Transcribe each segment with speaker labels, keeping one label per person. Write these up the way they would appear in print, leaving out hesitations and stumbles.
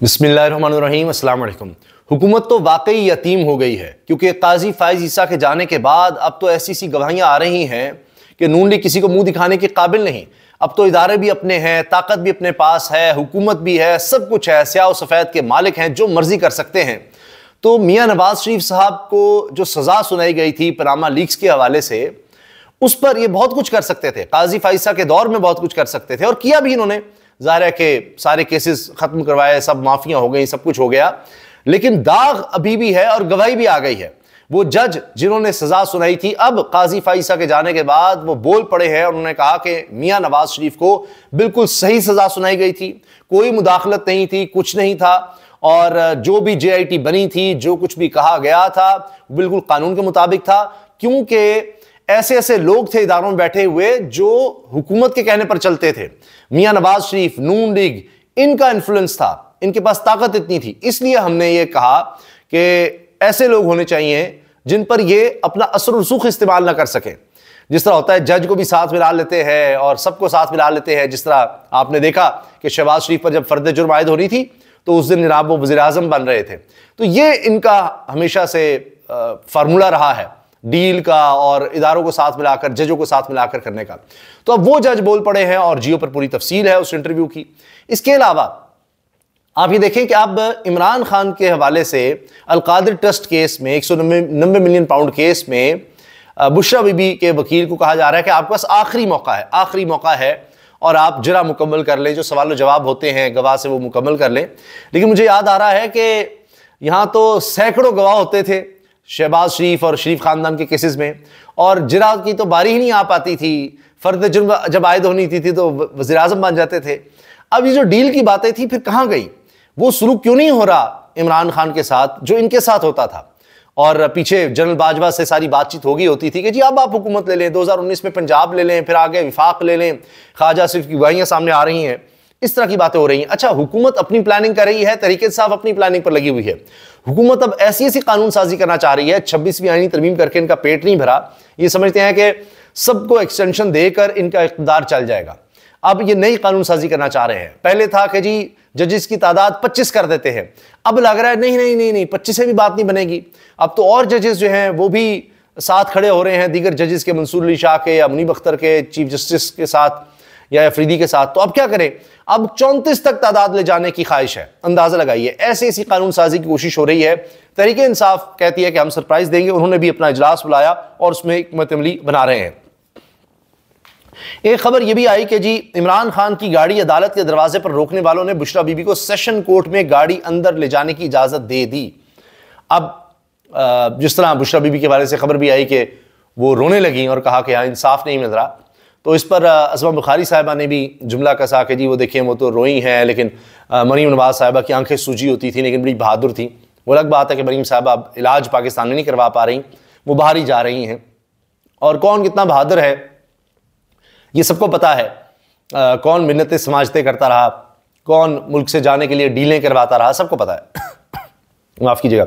Speaker 1: बिस्मिल्लाहिर्रहमानिर्रहीम, अस्सलाम वालेकुम। हुकूमत तो वाकई यतीम हो गई है, क्योंकि काजी फाइज ईसा के जाने के बाद अब तो ऐसी सी गवाहियां आ रही हैं कि नून लीग किसी को मुंह दिखाने के काबिल नहीं। अब तो इदारे भी अपने हैं, ताकत भी अपने पास है, हुकूमत भी है, सब कुछ है, स्याह सफ़ेद के मालिक हैं, जो मर्जी कर सकते हैं। तो मियाँ नवाज शरीफ साहब को जो सज़ा सुनाई गई थी पनामा लीक्स के हवाले से, उस पर ये बहुत कुछ कर सकते थे। काजी फाइज ईसा के दौर में बहुत कुछ कर सकते थे और किया भी इन्होंने। ज़ाहिर है कि सारे केसेस खत्म करवाए, सब माफियां हो गई, सब कुछ हो गया, लेकिन दाग अभी भी है और गवाही भी आ गई है। वो जज जिन्होंने सजा सुनाई थी, अब काजी फाइज ईसा के जाने के बाद वो बोल पड़े हैं और उन्होंने कहा कि मियां नवाज शरीफ को बिल्कुल सही सजा सुनाई गई थी, कोई मुदाखलत नहीं थी, कुछ नहीं था, और जो भी JIT बनी थी, जो कुछ भी कहा गया था बिल्कुल कानून के मुताबिक था। क्योंकि ऐसे ऐसे लोग थे इदारों में बैठे हुए जो हुकूमत के कहने पर चलते थे। मियां नवाज शरीफ, नून लीग, इनका इन्फ्लुएंस था, इनके पास ताकत इतनी थी। इसलिए हमने ये कहा कि ऐसे लोग होने चाहिए जिन पर ये अपना असर और रसूख इस्तेमाल ना कर सके। जिस तरह होता है जज को भी साथ मिला लेते हैं और सबको साथ मिला लेते हैं। जिस तरह आपने देखा कि शहबाज शरीफ पर जब फर्द जुर्म आयद हो रही थी तो उस दिन जनाब वो वज़ीर आज़म बन रहे थे। तो ये इनका हमेशा से फार्मूला रहा है डील का और इदारों को साथ मिलाकर, जजों को साथ मिलाकर करने का। तो अब वो जज बोल पड़े हैं और जियो पर पूरी तफसील है उस इंटरव्यू की। इसके अलावा आप ये देखें कि अब इमरान खान के हवाले से अलकादिर ट्रस्ट केस में 190 मिलियन पाउंड केस में बुशरा बीबी के वकील को कहा जा रहा है कि आपके पास आखिरी मौका है और आप जरा मुकम्मल कर लें, जो सवाल जवाब होते हैं गवाह से वो मुकम्मल कर लें। लेकिन मुझे याद आ रहा है कि यहाँ तो सैकड़ों गवाह होते थे शहबाज शरीफ और शरीफ खानदान के केसेस में, और जरा की तो बारी ही नहीं आ पाती थी। फर्द जुर्म जब आयद होनी थी तो वज़ीर आज़म बन जाते थे। अब ये जो डील की बातें थी फिर कहाँ गई? वो सुलूक क्यों नहीं हो रहा इमरान खान के साथ जो इनके साथ होता था? और पीछे जनरल बाजवा से सारी बातचीत होगी थी कि जी अब आप हुकूमत ले लें, 2019 में पंजाब ले लें, फिर आगे विफाक ले लें, ख्वाजा सिर्फ की गवाहियाँ सामने आ रही हैं, इस तरह की बातें हो रही हैं। अच्छा, हुकूमत अपनी प्लानिंग कर रही है, तहरीक साहब अपनी प्लानिंग पर लगी हुई है। हुकूमत अब ऐसी ऐसी कानून साजी करना चाह रही है, 26वीं आईनी तरमीम करके इनका पेट नहीं भरा। ये समझते हैं कि सबको एक्सटेंशन देकर इनका इक़्तिदार चल जाएगा। अब ये नई कानून साजी करना चाह रहे हैं। पहले था कि जी जजेस की तादाद 25 कर देते हैं, अब लग रहा है नहीं, 25 से भी बात नहीं बनेगी। अब तो और जजेस जो हैं वो भी साथ खड़े हो रहे हैं दीगर जजेस के, मंसूर अली शाह के या मुनीब अख्तर के, चीफ जस्टिस के साथ या अफरीदी के साथ। तो अब क्या करें? अब 34 तक तादाद ले जाने की ख्वाहिश है। अंदाजा लगाइए, ऐसी कानून साजी की कोशिश हो रही है। तहरीक इंसाफ कहती है कि हम सरप्राइज देंगे, उन्होंने भी अपना इजलास बुलाया और उसमें हिकमत अमली बना रहे हैं। एक खबर यह भी आई कि जी इमरान खान की गाड़ी अदालत के दरवाजे पर रोकने वालों ने बुशरा बीबी को सेशन कोर्ट में गाड़ी अंदर ले जाने की इजाजत दे दी। अब जिस तरह बुशरा बीबी के बारे से खबर भी आई कि वो रोने लगी और कहा कि यहाँ इंसाफ नहीं मिल रहा, तो इस पर असमा बुखारी साहिबा ने भी जुमला कसा कि जी वो देखिए वो तो रोई हैं, लेकिन मरीम नवाज साहिबा की आंखें सूजी होती थी लेकिन बड़ी बहादुर थी। वो अलग बात है कि मरीम साहिबा अब इलाज पाकिस्तान में नहीं करवा पा रही, वो बाहर ही जा रही हैं। और कौन कितना बहादुर है ये सबको पता है। कौन मिन्नतें समाजते करता रहा, कौन मुल्क से जाने के लिए डीलें करवाता रहा, सबको पता है। माफ कीजिएगा।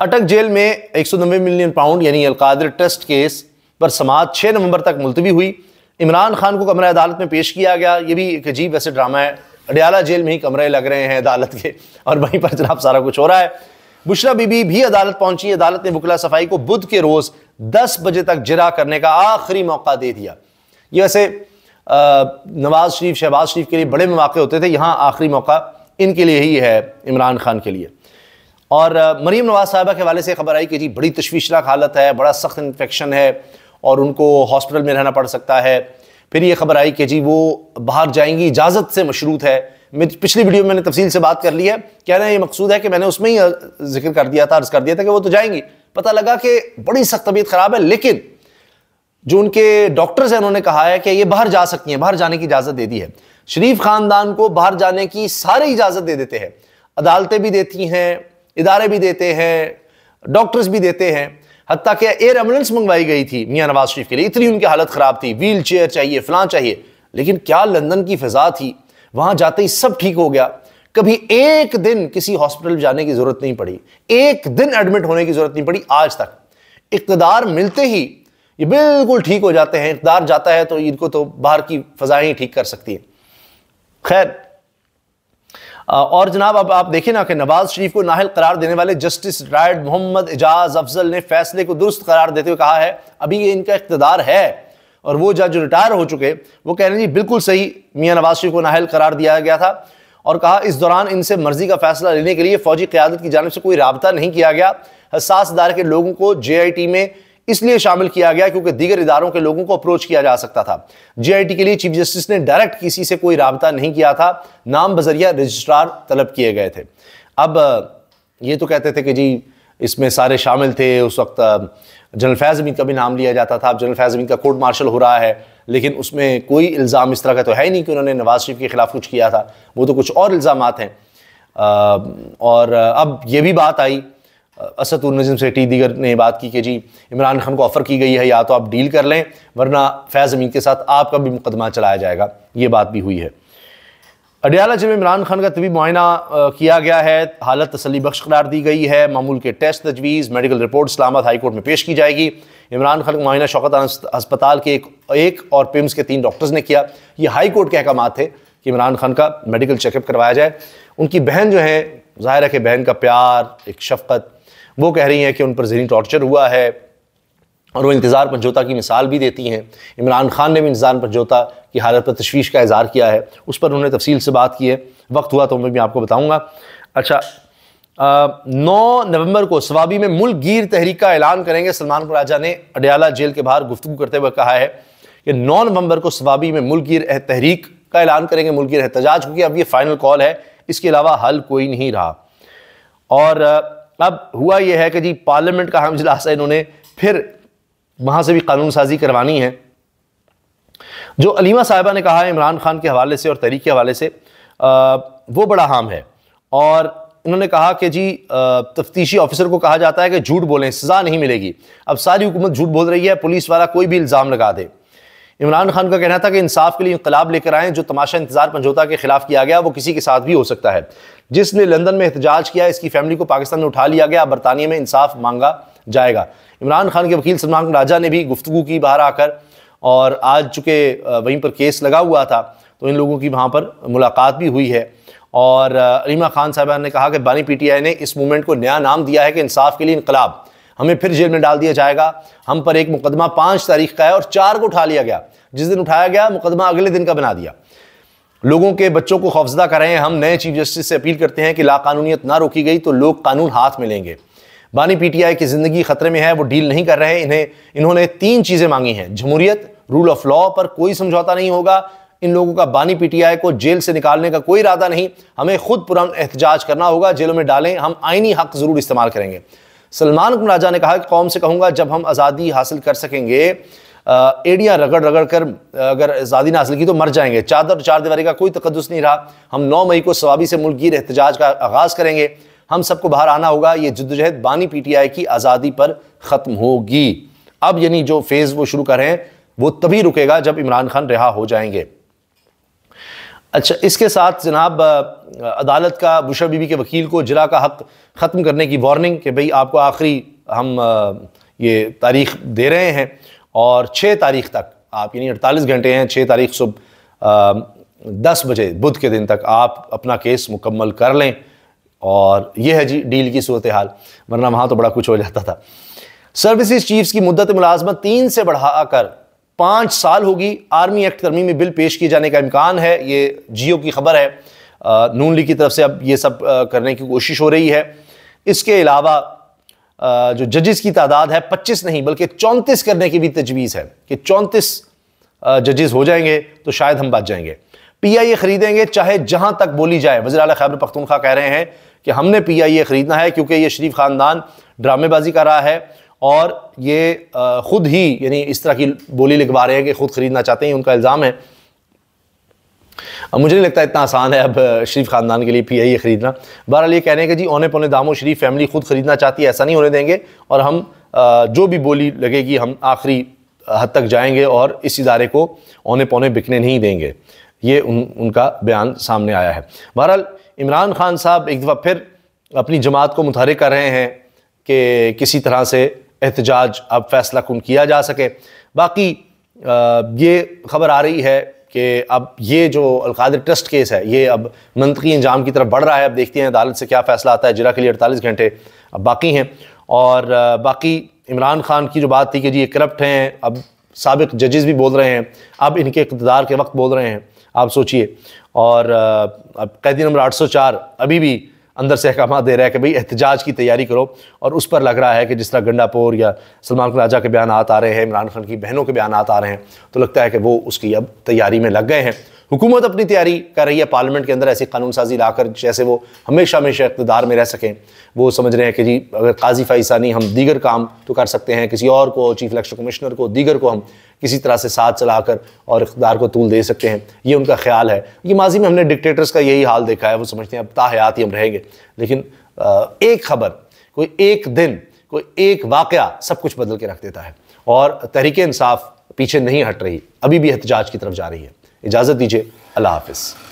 Speaker 1: अटक जेल में 190 मिलियन पाउंड यानी अलकादिर ट्रस्ट केस पर समाअत 6 नवंबर तक मुलतवी हुई। इमरान खान को कमरा अदालत में पेश किया गया। ये भी एक अजीब वैसे ड्रामा है, अडियाला जेल में ही कमरे लग रहे हैं अदालत के और वहीं पर जनाब सारा कुछ हो रहा है। बुशरा बीबी भी अदालत पहुंची। अदालत ने वकला सफाई को बुध के रोज 10 बजे तक जिरा करने का आखिरी मौका दे दिया। ये वैसे नवाज शरीफ, शहबाज शरीफ के लिए बड़े मौके होते थे, यहाँ आखिरी मौका इनके लिए ही है, इमरान खान के लिए। और मरीम नवाज साहिबा के हवाले से खबर आई कि जी बड़ी तशवीशनाक हालत है, बड़ा सख्त इन्फेक्शन है और उनको हॉस्पिटल में रहना पड़ सकता है। फिर ये खबर आई कि जी वो बाहर जाएंगी, इजाज़त से मशरूत है। पिछली वीडियो में मैंने तफसील से बात कर ली है। कहना ये मकसूद है कि मैंने उसमें ही जिक्र कर दिया था, अर्ज कर दिया था कि वो तो जाएंगी। पता लगा कि बड़ी सख्त तबीयत खराब है, लेकिन जो उनके डॉक्टर्स हैं उन्होंने कहा है कि ये बाहर जा सकती हैं, बाहर जाने की इजाज़त दे दी है। शरीफ खानदान को बाहर जाने की सारी इजाज़त दे देते हैं, अदालतें भी देती हैं, इदारे भी देते हैं, डॉक्टर्स भी देते हैं। हत्ता कि एयर एम्बुलेंस मंगवाई गई थी मियां नवाज शरीफ के लिए, इतनी उनकी हालत खराब थी, व्हील चेयर चाहिए, फलां चाहिए। लेकिन क्या लंदन की फिजा थी, वहां जाते ही सब ठीक हो गया। कभी एक दिन किसी हॉस्पिटल जाने की जरूरत नहीं पड़ी, एक दिन एडमिट होने की जरूरत नहीं पड़ी आज तक। इक़्तिदार मिलते ही ये बिल्कुल ठीक हो जाते हैं। इक़्तिदार जाता है तो इनको तो बाहर की फजाएं ठीक कर सकती हैं। खैर, और जनाब अब आप देखें ना कि नवाज शरीफ को नाअहल करार देने वाले जस्टिस रिटायर्ड मोहम्मद एजाज अफजल ने फैसले को दुरुस्त करार देते हुए कहा है अभी ये इनका इख्तियार है, और वो जज जो रिटायर हो चुके वो कह रहे हैं जी बिल्कुल सही, मियां नवाज शरीफ को नाअहल करार दिया गया था, और कहा इस दौरान इनसे मर्जी का फैसला लेने के लिए फौजी क़यादत की जानिब से कोई राबता नहीं किया गया। हसास इदारे के लोगों को JIT में इसलिए शामिल किया गया क्योंकि दीगर इदारों के लोगों को अप्रोच किया जा सकता था। JIT के लिए चीफ जस्टिस ने डायरेक्ट किसी से कोई राबता नहीं किया था, नाम बजरिया रजिस्ट्रार तलब किए गए थे। अब ये तो कहते थे कि जी इसमें सारे शामिल थे, उस वक्त जनरल फैज़ अमीन का भी नाम लिया जाता था। अब जनरल फैज़ अमीन का कोर्ट मार्शल हो रहा है, लेकिन उसमें कोई इल्ज़ाम इस तरह का तो है ही नहीं कि उन्होंने नवाज शरीफ के खिलाफ कुछ किया था, वो तो कुछ और इल्ज़ामात हैं। और अब ये भी बात आई, असद नज़म सेठी दीगर ने बात की कि जी इमरान खान को ऑफ़र की गई है या तो आप डील कर लें वरना फैज़ अमीन के साथ आपका भी मुकदमा चलाया जाएगा, ये बात भी हुई है। अडियाला जिले में इमरान खान का तबी मुआयना किया गया है, हालत तसल्ली बख्श करार दी गई है, मामूल के टेस्ट तजवीज़, medical report Islamabad high court में पेश की जाएगी। इमरान खान का मुआयना शौकत अस्पताल के एक और पिम्स के 3 डॉक्टर्स ने किया। ये हाई कोर्ट के अहकाम थे कि इमरान खान का मेडिकल चेकअप करवाया जाए। उनकी बहन जो है, ज़ाहिर है कि बहन का प्यार, एक शफ़क़त, वो कह रही हैं कि उन पर ज़हनी टॉर्चर हुआ है, और वो इंतज़ार पंजोता की मिसाल भी देती हैं। इमरान खान ने भी इंतज़ार पंजोता की हालत पर तशवीश का इज़हार किया है, उस पर उन्होंने तफसील से बात की है, वक्त हुआ तो मैं भी आपको बताऊँगा। अच्छा, 9 नवंबर को सवाबी में मुल्क गिर तहरीक का ऐलान करेंगे। सलमान राजा ने अडियाला जेल के बाहर गुफ्तगू करते हुए कहा है कि 9 नवंबर को सवाबी में मुल्क गिर तहरीक का ऐलान करेंगे, मुल्क गिर एहतजाज, क्योंकि अब ये फाइनल कॉल है, इसके अलावा हल कोई नहीं रहा। और अब हुआ यह है कि जी पार्लियामेंट का अहम इजलास है, इन्होंने फिर वहाँ से भी कानून साजी करवानी है। जो अलीमा साहिबा ने कहा है इमरान खान के हवाले से और तहरीक के हवाले से, वो बड़ा अहम है। और उन्होंने कहा कि जी तफ्तीशी ऑफिसर को कहा जाता है कि झूठ बोलें, सज़ा नहीं मिलेगी। अब सारी हुकूमत झूठ बोल रही है, पुलिस वाला कोई भी इल्ज़ाम लगा दे। इमरान खान का कहना था कि इंसाफ के लिए इंकलाब लेकर आएँ, जो तमाशा इंतजार पंजोता के खिलाफ किया गया वो किसी के साथ भी हो सकता है। जिसने लंदन में एहतजाज किया, इसकी फैमिली को पाकिस्तान में उठा लिया गया, बरतानिया में इंसाफ मांगा जाएगा। इमरान खान के वकील सलमान राजा ने भी गुफ्तगू की बाहर आकर, और आज चूँकि वहीं पर केस लगा हुआ था तो इन लोगों की वहाँ पर मुलाकात भी हुई है। और अलीमा खान साहबा ने कहा कि बानी PTI ने इस मूवमेंट को नया नाम दिया है कि इंसाफ के लिए इनकलाब, हमें फिर जेल में डाल दिया जाएगा। हम पर एक मुकदमा 5 तारीख का है और 4 को उठा लिया गया, जिस दिन उठाया गया मुकदमा अगले दिन का बना दिया। लोगों के बच्चों को खौफजदा कर रहे हैं। हम नए चीफ जस्टिस से अपील करते हैं कि लाकानूनियत ना रोकी गई तो लोग कानून हाथ में लेंगे। बानी PTI की जिंदगी खतरे में है, वो डील नहीं कर रहे हैं। इन्होंने 3 चीजें मांगी हैं, जमहूरियत, रूल ऑफ लॉ पर कोई समझौता नहीं होगा। इन लोगों का बानी PTI को जेल से निकालने का कोई इरादा नहीं, हमें खुद पुरअमन एहतजाज करना होगा, जेलों में डालें, हम आईनी हक जरूर इस्तेमाल करेंगे। सलमान राजा ने कहा कि कौम से कहूंगा जब हम आज़ादी हासिल कर सकेंगे, एड़ियाँ रगड़ रगड़ कर अगर आज़ादी ना हासिल की तो मर जाएंगे। चादर चार दीवारी का कोई तकद्दुस नहीं रहा। हम 9 मई को सवाबी से मुल्क गिर एहतजाज का आगाज़ करेंगे। हम सबको बाहर आना होगा। ये जद्दोजहद बानी PTI की आज़ादी पर ख़त्म होगी। अब यानी जो फेज़ वो शुरू कर रहे हैं वो तभी रुकेगा जब इमरान खान रिहा हो जाएंगे। अच्छा, इसके साथ जनाब अदालत का बुशरा बीबी के वकील को जिला का हक ख़त्म करने की वार्निंग कि भाई आपको आखिरी हम ये तारीख दे रहे हैं और 6 तारीख तक आप, यानी 48 घंटे हैं, 6 तारीख सुबह 10 बजे बुध के दिन तक आप अपना केस मुकम्मल कर लें। और यह है जी डील की सूरत हाल, वरना वहाँ तो बड़ा कुछ हो जाता था। सर्विसेज चीफ्स की मुद्दत मुलाजमत 3 से बढ़ाकर 5 साल होगी। आर्मी एक्ट तरमीमी बिल पेश किए जाने का इम्कान है, ये जियो की खबर है। नून लीग की तरफ से अब ये सब करने की कोशिश हो रही है। इसके अलावा जो जजेस की तादाद है 25 नहीं बल्कि 34 करने की भी तजवीज़ है कि 34 जजेस हो जाएंगे तो शायद हम बच जाएंगे। PIA खरीदेंगे चाहे जहां तक बोली जाए। वज़ीर आला खैबर पख्तूनख्वा कह रहे हैं कि हमने PIA खरीदना है क्योंकि ये शरीफ खानदान ड्रामेबाजी कर रहा है और ये खुद ही यानी इस तरह की बोली लिखवा रहे हैं कि खुद खरीदना चाहते हैं, उनका इल्ज़ाम है। अब मुझे नहीं लगता इतना आसान है अब शरीफ खानदान के लिए PIA खरीदना। बहरहाल ये कह रहे हैं कि जी औने पौने दामों शरीफ फैमिली खुद खरीदना चाहती है, ऐसा नहीं होने देंगे और हम जो भी बोली लगेगी हम आखिरी हद तक जाएंगे और इस इदारे को औने पौने बिकने नहीं देंगे। ये उनका बयान सामने आया है। बहरहाल इमरान खान साहब एक दफ़ा फिर अपनी जमात को मुतहरिक कर रहे हैं कि किसी तरह से एहतजाज अब फैसला कुन किया जा सके। बाकी ये खबर आ रही है कि अब ये जो अलकादिर ट्रस्ट केस है ये अब मंतकी अंजाम की तरफ बढ़ रहा है। अब देखते हैं अदालत से क्या फ़ैसला आता है। जिला के लिए 48 घंटे अब बाकी हैं। और बाकी इमरान खान की जो बात थी कि जी ये करप्ट हैं, अब साबिक जजेस भी बोल रहे हैं, अब इनके इक़्तिदार के वक्त बोल रहे हैं, आप सोचिए। और अब कैदी नंबर 804 अभी भी अंदर से अहकाम दे रहा है कि भाई एहतजाज की तैयारी करो। और उस पर लग रहा है कि जिस तरह गंडापुर या सलमान राजा के बयान आ रहे हैं, इमरान खान की बहनों के बयान आ रहे हैं, तो लगता है कि वो उसकी अब तैयारी में लग गए हैं। हुकूमत अपनी तैयारी कर रही है पार्लियामेंट के अंदर ऐसी कानून साजी लाकर जैसे वो हमेशा हमेशा इक़्तिदार में रह सकें। वो समझ रहे हैं कि जी अगर काजी फ़ाइज़ नहीं, हम दीगर काम तो कर सकते हैं, किसी और को, चीफ इलेक्शन कमिश्नर को, दीगर को हम किसी तरह से साथ चलाकर और इक़्तिदार को तूल दे सकते हैं, ये उनका ख्याल है। ये माजी में हमने डिक्टेटर्स का यही हाल देखा है। वो समझते हैं अब ताहयात ही हम रहेंगे। लेकिन एक खबर, कोई एक दिन, कोई एक वाक़या सब कुछ बदल के रख देता है। और तहरीक इंसाफ पीछे नहीं हट रही, अभी भी एहतजाज की तरफ जा रही है। इजाज़त दीजिए, अल्लाह हाफ़िज़।